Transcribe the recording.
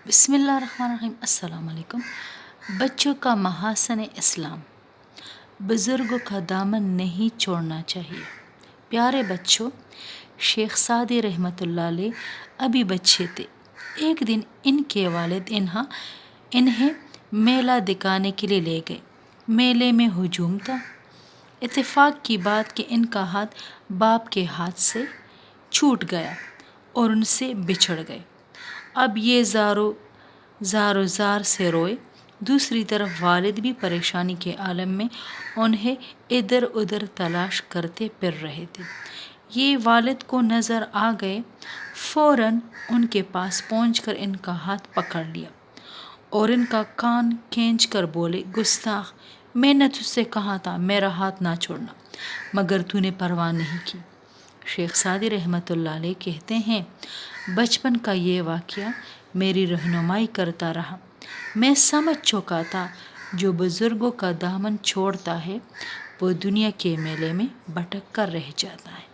بسم اللہ الرحمن الرحیم۔ السلام علیکم۔ بچوں کا محاسن اسلام، بزرگوں کا دامن نہیں چھوڑنا چاہیے۔ پیارے بچوں، شیخ سعدی رحمۃ اللہ علیہ ابھی بچے تھے۔ ایک دن ان کے والد انہیں میلہ دکھانے کے لیے لے گئے۔ میلے میں ہجوم تھا۔ اتفاق کی بات کہ ان کا ہاتھ باپ کے ہاتھ سے چھوٹ گیا اور ان سے بچھڑ گئے۔ اب یہ زار و زار سے روئے۔ دوسری طرف والد بھی پریشانی کے عالم میں انہیں ادھر ادھر تلاش کرتے پھر رہے تھے۔ یہ والد کو نظر آ گئے، فوراً ان کے پاس پہنچ کر ان کا ہاتھ پکڑ لیا اور ان کا کان کھینچ کر بولے، گستاخ، میں نے تجھ سے کہا تھا میرا ہاتھ نہ چھوڑنا، مگر تو نے پرواہ نہیں کی۔ شیخ سعدی رحمۃ اللہ علیہ کہتے ہیں، بچپن کا یہ واقعہ میری رہنمائی کرتا رہا۔ میں سمجھ چکا تھا جو بزرگوں کا دامن چھوڑتا ہے وہ دنیا کے میلے میں بھٹک کر رہ جاتا ہے۔